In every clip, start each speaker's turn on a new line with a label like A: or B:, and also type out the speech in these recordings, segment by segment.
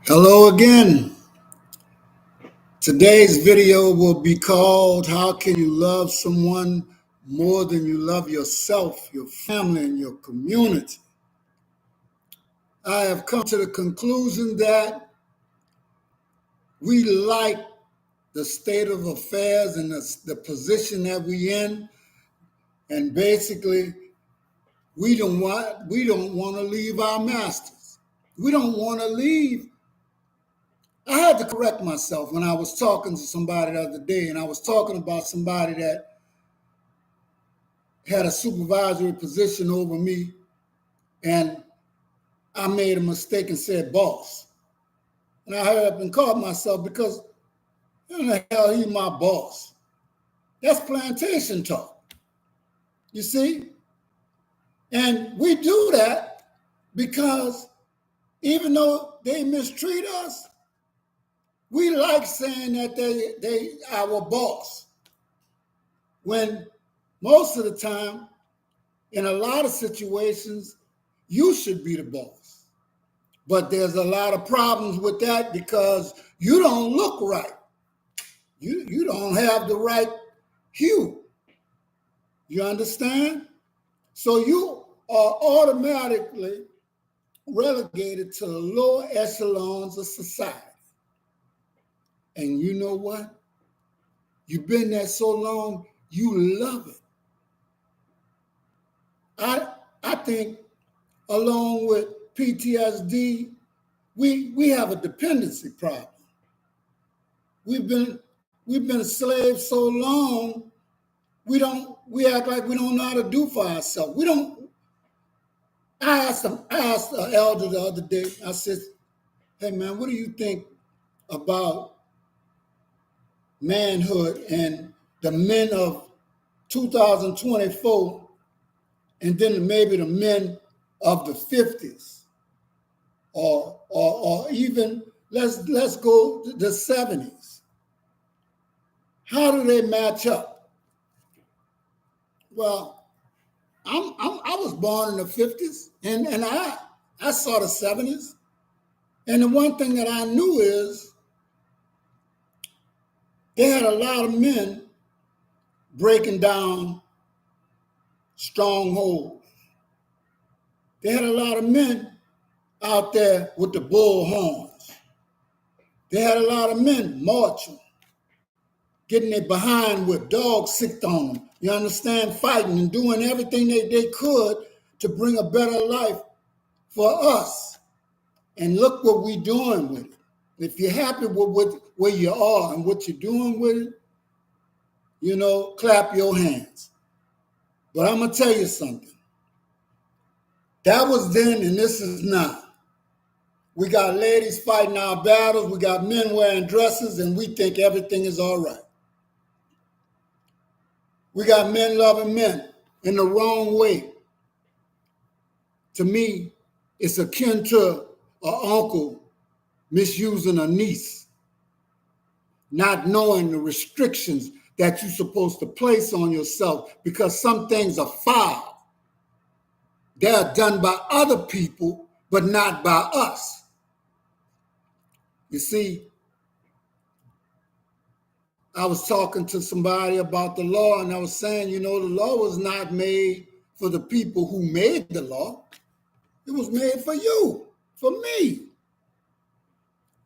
A: Hello again. Today's video will be called How Can You Love Someone More Than You Love Yourself, Your Family, and Your Community? I have come to the conclusion that we like the state of affairs and the position that we're in, and basically we don't want to leave our masters. We don't want to leave. I had to correct myself when I was talking to somebody the other day, and I was talking about somebody that had a supervisory position over me, and I made a mistake and said boss. And I hurried up and caught myself because who the hell he my boss? That's plantation talk, you see? And we do that because even though they mistreat us, we like saying that they our boss. When most of the time, in a lot of situations, you should be the boss. But there's a lot of problems with that because you don't look right. You don't have the right hue. You understand? So you are automatically relegated to the lower echelons of society. And you know what? You've been there so long, you love it. I think along with PTSD, we have a dependency problem. We've been slaves so long, we act like we don't know how to do for ourselves. We don't. I asked an elder the other day. I said, "Hey man, what do you think about manhood and the men of 2024, and then maybe the men of the 50s, or even let's go to the 70s. How do they match up?" Well, I was born in the 50s, and I saw the 70s. And the one thing that I knew is they had a lot of men breaking down strongholds. They had a lot of men out there with the bull horns. They had a lot of men marching, getting their behind with dogs sicked on them. You understand? Fighting and doing everything they could to bring a better life for us. And look what we're doing with it. If you're happy with where you are and what you're doing with it, clap your hands. But I'm going to tell you something. That was then and this is now. We got ladies fighting our battles. We got men wearing dresses and we think everything is all right. We got men loving men in the wrong way. To me, it's akin to an uncle misusing a niece, not knowing the restrictions that you're supposed to place on yourself because some things are foul. They're done by other people, but not by us. You see, I was talking to somebody about the law, and I was saying, the law was not made for the people who made the law. It was made for you, for me.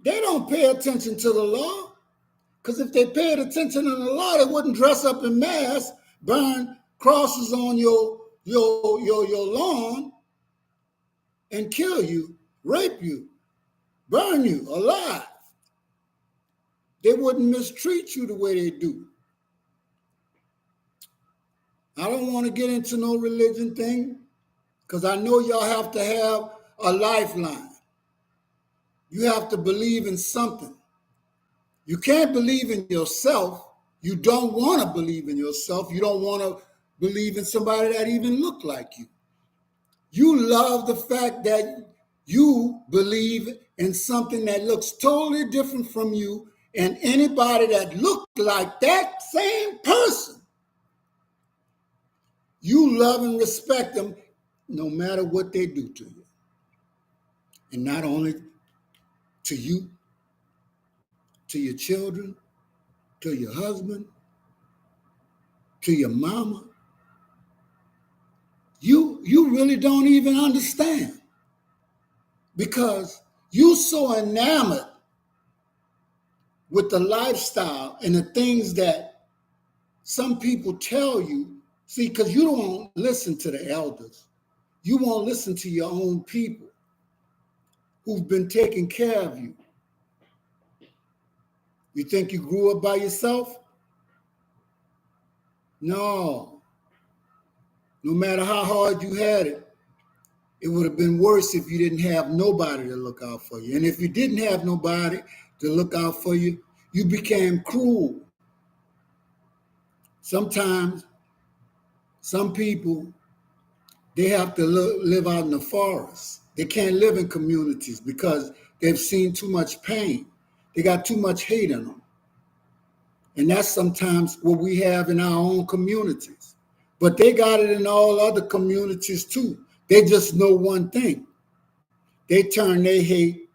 A: They don't pay attention to the law, because if they paid attention to the law, they wouldn't dress up in masks, burn crosses on your lawn, and kill you, rape you, burn you alive. They wouldn't mistreat you the way they do. I don't want to get into no religion thing because I know y'all have to have a lifeline. You have to believe in something. You can't believe in yourself. You don't want to believe in yourself. You don't want to believe in somebody that even look like you. You love the fact that you believe in something that looks totally different from you, and anybody that looked like that same person, you love and respect them no matter what they do to you. And not only to you, to your children, to your husband, to your mama. You really don't even understand, because you're so enamored with the lifestyle and the things that some people tell you. See, because you don't listen to the elders. You won't listen to your own people who've been taking care of you. You think you grew up by yourself? No. No matter how hard you had it, it would have been worse if you didn't have nobody to look out for you. And if you didn't have nobody to look out for you, you became cruel. Sometimes some people, they have to live out in the forest. They can't live in communities because they've seen too much pain. They got too much hate in them. And that's sometimes what we have in our own communities. But they got it in all other communities too. They just know one thing. They turn their hate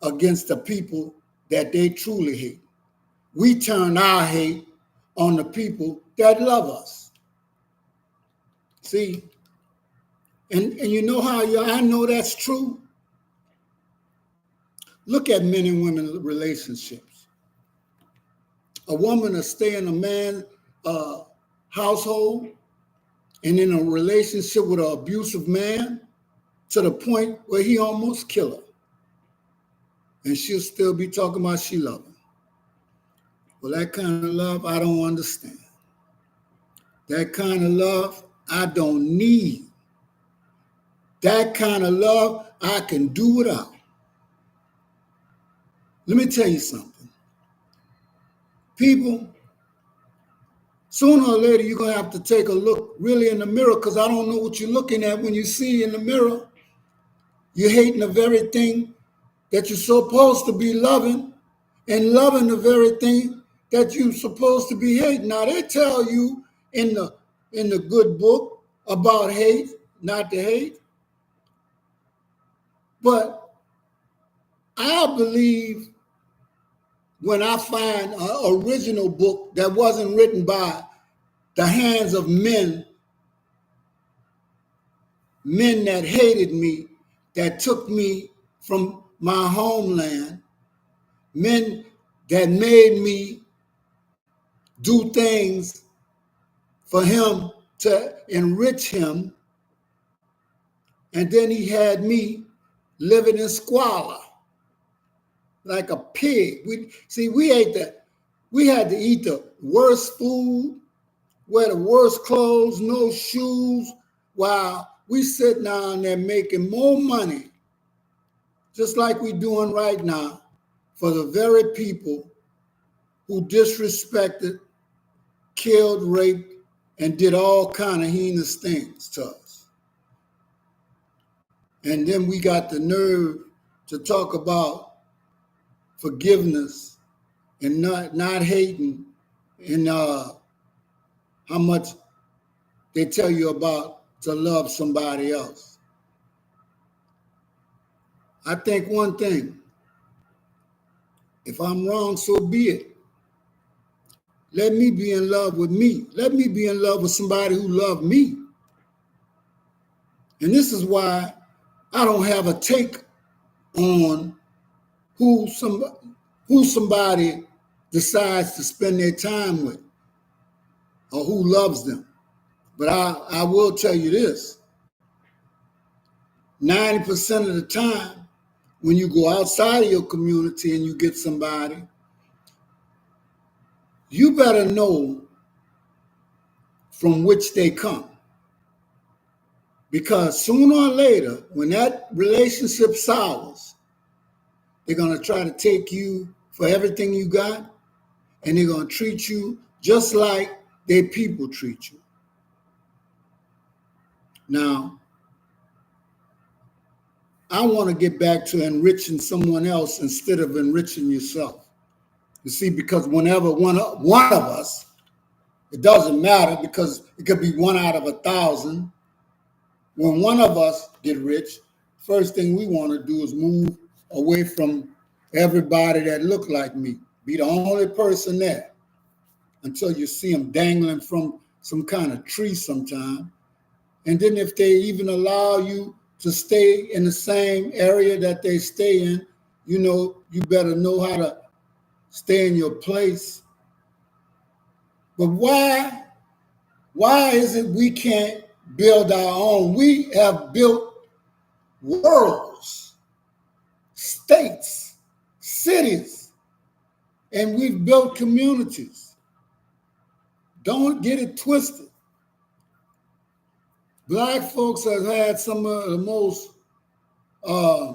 A: against the people that they truly hate. We turn our hate on the people that love us. See? And you know how I know that's true? Look at men and women relationships. A woman will stay in a man's household and in a relationship with an abusive man to the point where he almost kill her. And she'll still be talking about she love him. Well, that kind of love, I don't understand. That kind of love, I don't need. That kind of love, I can do without. Let me tell you something. People, sooner or later, you're going to have to take a look really in the mirror, because I don't know what you're looking at when you see in the mirror. You're hating the very thing that you're supposed to be loving, and loving the very thing that you're supposed to be hating. Now, they tell you in the good book about hate, not to hate. But I believe when I find an original book that wasn't written by the hands of men that hated me, that took me from my homeland, men that made me do things for him to enrich him, and then he had me living in squalor like a pig. We had to eat the worst food, wear the worst clothes, no shoes, while we sit down there making more money, just like we're doing right now, for the very people who disrespected, killed, raped, and did all kind of heinous things to us. And then we got the nerve to talk about forgiveness and not hating, and how much they tell you about to love somebody else. I think one thing, if I'm wrong, so be it. Let me be in love with me. Let me be in love with somebody who loved me. And this is why I don't have a take on who somebody decides to spend their time with or who loves them. But I will tell you this. 90% of the time, when you go outside of your community and you get somebody, you better know from which they come. Because sooner or later, when that relationship sours, they're going to try to take you for everything you got, and they're going to treat you just like their people treat you. Now, I want to get back to enriching someone else instead of enriching yourself. You see, because whenever one of us, it doesn't matter, because it could be 1 out of 1,000. When one of us get rich, first thing we want to do is move away from everybody that looked like me. Be the only person there until you see them dangling from some kind of tree sometime. And then if they even allow you to stay in the same area that they stay in, you better know how to stay in your place. But why is it we can't build our own? We have built worlds, states, cities, and we've built communities. Don't get it twisted. Black folks have had some of the most, I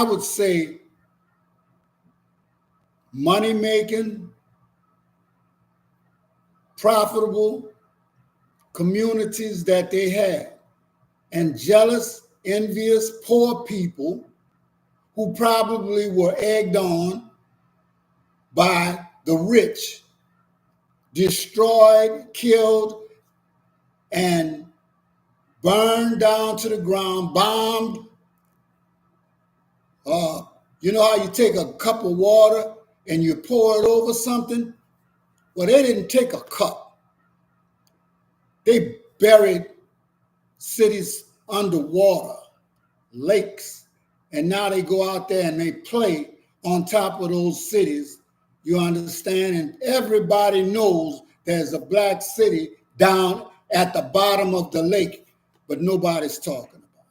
A: would say, money-making, profitable communities that they had. And jealous, envious, poor people who probably were egged on by the rich, destroyed, killed, and burned down to the ground, bombed. You know how you take a cup of water and you pour it over something? Well, they didn't take a cup. They buried cities underwater, lakes, and now they go out there and they play on top of those cities. You understand? And everybody knows there's a black city down at the bottom of the lake, but nobody's talking about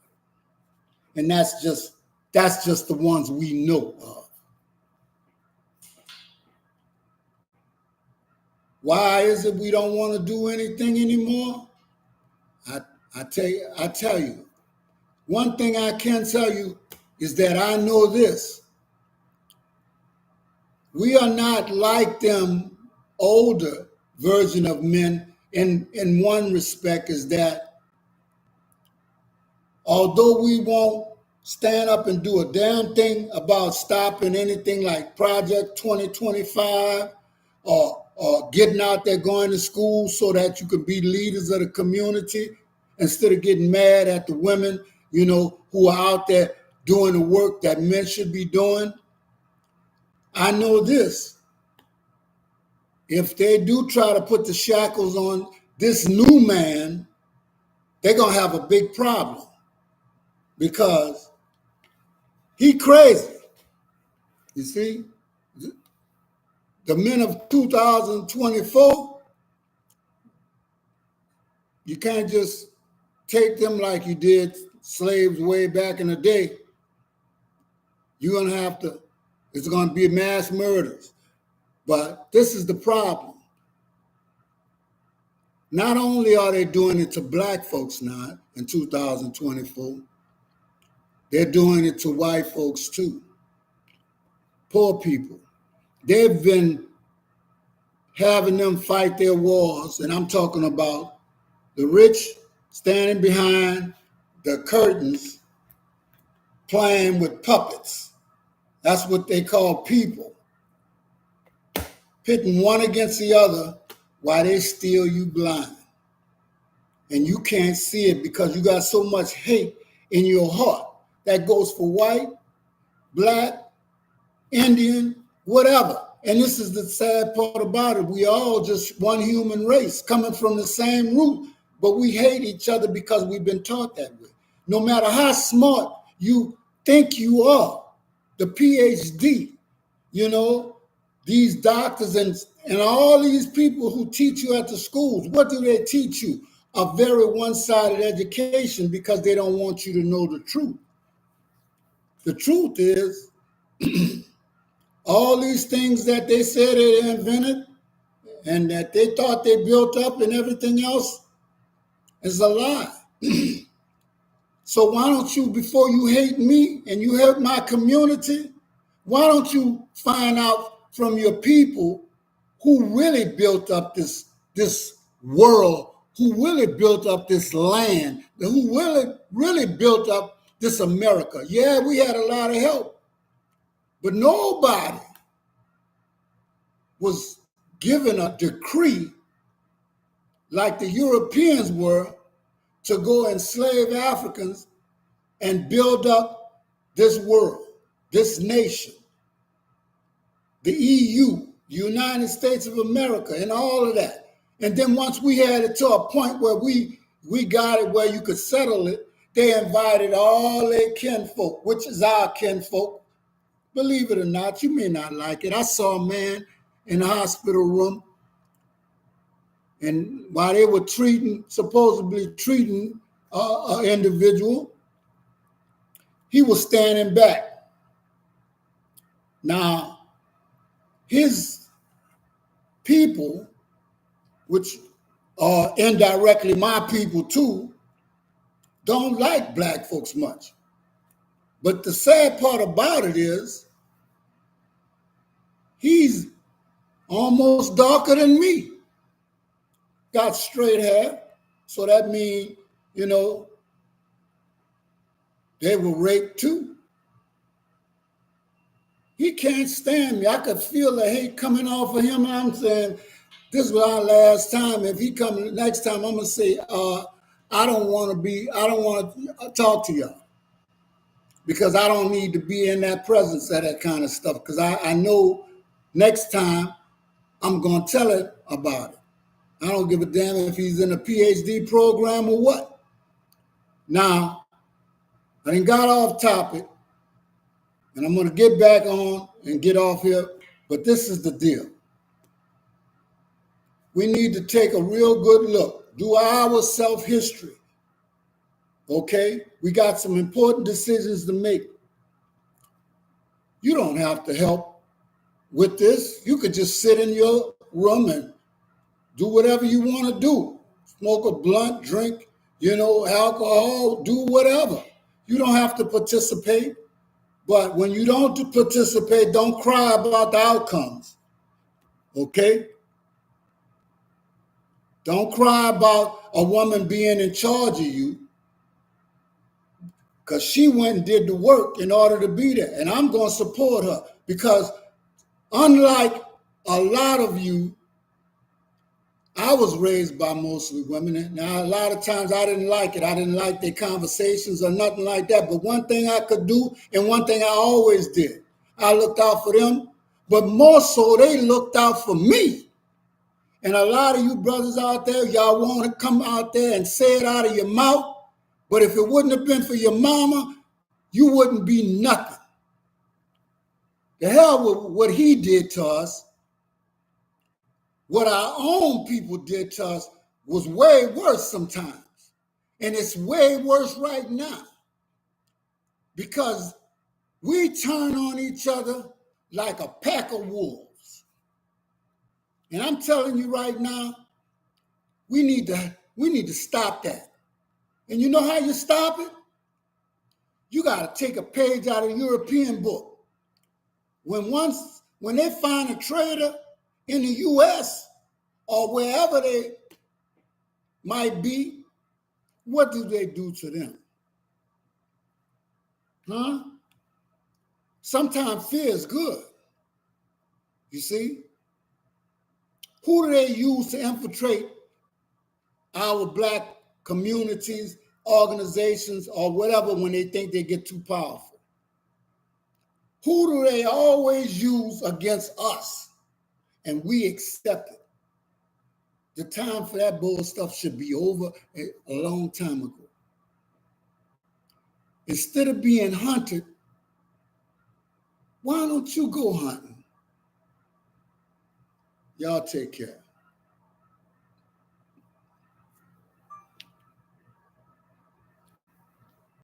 A: it. And that's just the ones we know of. Why is it we don't want to do anything anymore? I tell you, one thing I can tell you is that I know this. We are not like them older version of men in one respect, is that although we won't stand up and do a damn thing about stopping anything like Project 2025 or getting out there going to school so that you can be leaders of the community instead of getting mad at the women, who are out there doing the work that men should be doing. I know this. If they do try to put the shackles on this new man, they're going to have a big problem because he crazy. You see? The men of 2024, you can't just take them like you did slaves way back in the day. You're going to have to, it's going to be mass murders. But this is the problem. Not only are they doing it to black folks now in 2024, they're doing it to white folks too. Poor people. They've been having them fight their wars, and I'm talking about the rich standing behind the curtains playing with puppets. That's what they call people. Pitting one against the other while they steal you blind. And you can't see it because you got so much hate in your heart. That goes for white, black, Indian, whatever. And this is the sad part about it. We all just one human race coming from the same root, but we hate each other because we've been taught that way. No matter how smart you think you are, the PhD, these doctors and all these people who teach you at the schools, what do they teach you? A very one-sided education because they don't want you to know the truth. The truth is, all these things that they said they invented and that they thought they built up and everything else is a lie. So why don't you, before you hate me and you hate my community, why don't you find out from your people who really built up this world, who really built up this land, who really built up this America? Yeah, we had a lot of help, but nobody was given a decree like the Europeans were to go enslave Africans and build up this world. this nation, the EU, the United States of America, and all of that. And then once we had it to a point where we got it where you could settle it, they invited all their kinfolk, which is our kinfolk. Believe it or not, you may not like it. I saw a man in the hospital room, and while they were supposedly treating an individual, he was standing back. Now, his people, which are indirectly my people too, don't like black folks much. But the sad part about it is he's almost darker than me. Got straight hair, so that means, they were raped too. He can't stand me. I could feel the hate coming off of him. I'm saying, this was our last time. If he comes next time, I'm gonna say, I don't want to talk to y'all, because I don't need to be in that presence of that kind of stuff, because I know next time I'm going to tell it about it. I don't give a damn if he's in a PhD program or what. Now, I done got off topic, and I'm going to get back on and get off here, but this is the deal. We need to take a real good look, do our self-history, okay? We got some important decisions to make. You don't have to help with this. You could just sit in your room and do whatever you want to do. Smoke a blunt, drink, alcohol, do whatever. You don't have to participate. But when you don't participate, don't cry about the outcomes, okay? Don't cry about a woman being in charge of you, because she went and did the work in order to be there. And I'm going to support her, because unlike a lot of you, I was raised by mostly women. Now, a lot of times I didn't like it. I didn't like their conversations or nothing like that. But one thing I could do, and one thing I always did, I looked out for them, but more so they looked out for me. And a lot of you brothers out there, y'all want to come out there and say it out of your mouth, but if it wouldn't have been for your mama, you wouldn't be nothing. The hell with what he did to us. What our own people did to us was way worse sometimes. And it's way worse right now, because we turn on each other like a pack of wolves. And I'm telling you right now, we need to stop that. And you know how you stop it? You got to take a page out of the European book. When they find a traitor in the U.S. or wherever they might be, what do they do to them? Huh? Sometimes fear is good. You see? Who do they use to infiltrate our black communities, organizations, or whatever when they think they get too powerful? Who do they always use against us? And we accept it. The time for that bull stuff should be over a long time ago. Instead of being hunted, why don't you go hunting? Y'all take care.